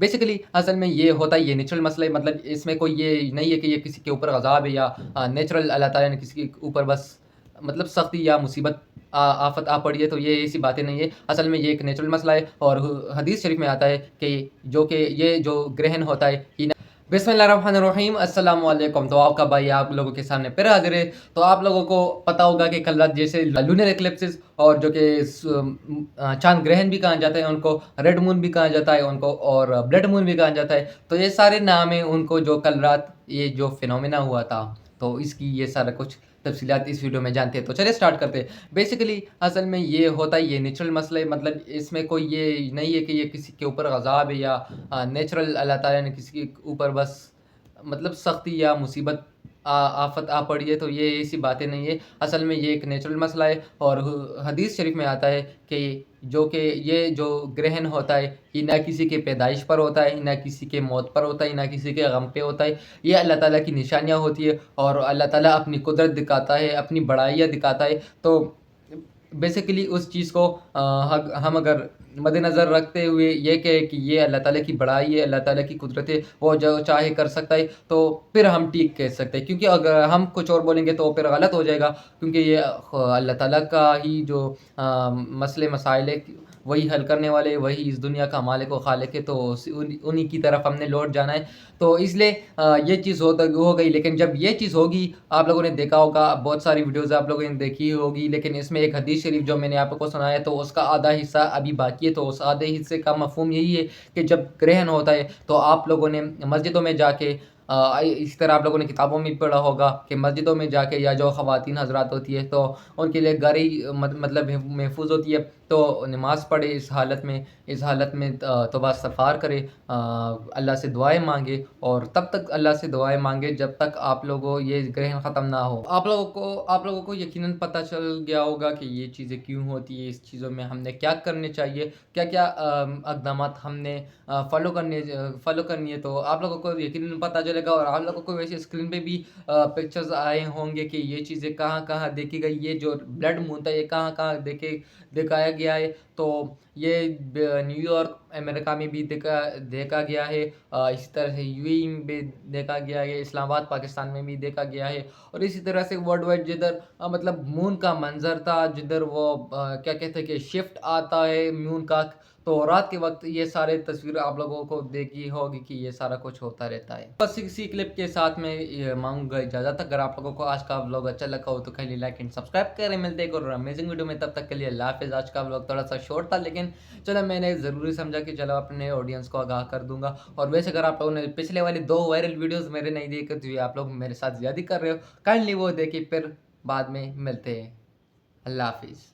Basically اصل میں یہ ہوتا ہے، یہ نیچرل مسئلہ ہے، مطلب اس میں کوئی یہ نہیں ہے کہ یہ کسی کے اوپر عذاب ہے یا نیچرل اللہ تعالیٰ نے کسی کے اوپر بس مطلب سختی یا مصیبت آفت آ پڑی ہے، تو یہ ایسی باتیں نہیں ہے. اصل میں یہ ایک نیچرل مسئلہ ہے، اور حدیث شریف میں آتا ہے کہ یہ جو گرہن ہوتا ہے. بسم اللہ الرحمن الرحیم. السلام علیکم. تو آپ کا بھائی آپ لوگوں کے سامنے پھر حاضر ہے. تو آپ لوگوں کو پتا ہوگا کہ کل رات جیسے لونر ایکلپسز اور جو کہ چاند گرہن بھی کہا جاتا ہے ان کو، ریڈ مون بھی کہا جاتا ہے ان کو، اور بلڈ مون بھی کہا جاتا ہے. تو یہ سارے نام ہیں ان کو جو کل رات یہ جو فینومینا ہوا تھا، تو اس کی یہ سارا کچھ تفصیلات اس ویڈیو میں جانتے ہیں. تو چلے سٹارٹ کرتے ہیں. بیسیکلی اصل میں یہ ہوتا ہے، یہ نیچرل مسئلہ ہے، مطلب اس میں کوئی یہ نہیں ہے کہ یہ کسی کے اوپر عذاب ہے یا نیچرل اللہ تعالیٰ نے کسی کے اوپر بس مطلب سختی یا مصیبت آفت آ پڑی ہے، تو یہ ایسی باتیں نہیں ہے. اصل میں یہ ایک نیچرل مسئلہ ہے، اور حدیث شریف میں آتا ہے کہ یہ جو گرہن ہوتا ہے یہ نہ کسی کے پیدائش پر ہوتا ہے، نہ کسی کے موت پر ہوتا ہے، نہ کسی کے غم پہ ہوتا ہے. یہ اللہ تعالیٰ کی نشانیاں ہوتی ہے، اور اللہ تعالیٰ اپنی قدرت دکھاتا ہے، اپنی بڑائیاں دکھاتا ہے. تو بیسیکلی اس چیز کو ہم اگر مد نظر رکھتے ہوئے یہ کہے کہ یہ اللہ تعالیٰ کی بڑائی ہے، اللہ تعالیٰ کی قدرت ہے، وہ جو چاہے کر سکتا ہے، تو پھر ہم ٹھیک کہہ سکتے ہیں. کیونکہ اگر ہم کچھ اور بولیں گے تو پھر غلط ہو جائے گا، کیونکہ یہ اللہ تعالیٰ کا ہی جو مسئلے مسائل ہے وہی حل کرنے والے، وہی اس دنیا کا مالک و خالق ہے، تو انہی کی طرف ہم نے لوٹ جانا ہے. تو اس لیے یہ چیز ہو گئی. لیکن جب یہ چیز ہوگی، آپ لوگوں نے دیکھا ہوگا، بہت ساری ویڈیوز آپ لوگوں نے دیکھی ہوگی، لیکن اس میں ایک حدیث شریف جو میں نے آپ کو سنایا تو اس کا آدھا حصہ ابھی باقی ہے. تو اس آدھے حصے کا مفہوم یہی ہے کہ جب گرہن ہوتا ہے تو آپ لوگوں نے مسجدوں میں جا کے، اس طرح آپ لوگوں نے کتابوں میں پڑھا ہوگا کہ مسجدوں میں جا کے، یا جو خواتین حضرات ہوتی ہے تو ان کے لیے گھر ہی مطلب محفوظ ہوتی ہے، تو نماز پڑھے اس حالت میں توبہ استغفار کرے، اللہ سے دعائیں مانگے، اور تب تک اللہ سے دعائیں مانگے جب تک آپ لوگوں یہ گرہن ختم نہ ہو. آپ لوگوں کو یقیناً پتہ چل گیا ہوگا کہ یہ چیزیں کیوں ہوتی ہے، اس چیزوں میں ہم نے کیا کرنے چاہیے، کیا اقدامات ہم نے فالو کرنی ہے. تو آپ لوگوں کو یقیناً پتہ چلے گا، اور آپ لوگوں کو ویسے اسکرین پہ بھی پکچرز آئے ہوں گے کہ یہ چیزیں کہاں کہاں دیکھی گئی. یہ جو بلڈ مون تھا یہ کہاں کہاں دکھایا گیا ہے. تو یہ نیو یارک امریکہ میں بھی دیکھا گیا ہے، اسی طرح سے یو اے ای میں بھی دیکھا گیا ہے، اسلام آباد پاکستان میں بھی دیکھا گیا ہے، اور اسی طرح سے ورلڈ وائڈ جدھر مطلب مون کا منظر تھا، جدھر وہ کیا کہتے ہیں کہ شفٹ آتا ہے مون کا، تو رات کے وقت یہ سارے تصویر آپ لوگوں کو دیکھی ہوگی کہ یہ سارا کچھ ہوتا رہتا ہے. بس اسی کلپ کے ساتھ میں مانگوں گا اجازت. اگر آپ لوگوں کو آج کا ولاگ اچھا لگا ہو تو خالی لائک اینڈ سبسکرائب کریں. ملتے ہیں ایک اور امیزنگ ویڈیو میں، تب تک کے لیے اللہ حافظ. آج کا ولاگ تھوڑا سا شارٹ تھا، لیکن چلو میں نے ضروری سمجھا کہ چلو اپنے آڈینس کو آگاہ کر دوں گا. اور ویسے اگر آپ لوگوں نے پچھلے والے 2 وائرل ویڈیوز میرے نہیں دیکھے تو یہ آپ لوگ میرے ساتھ زیادتی کر رہے ہو. کائنڈلی وہ دیکھیں، پھر بعد میں ملتے ہیں. اللہ حافظ.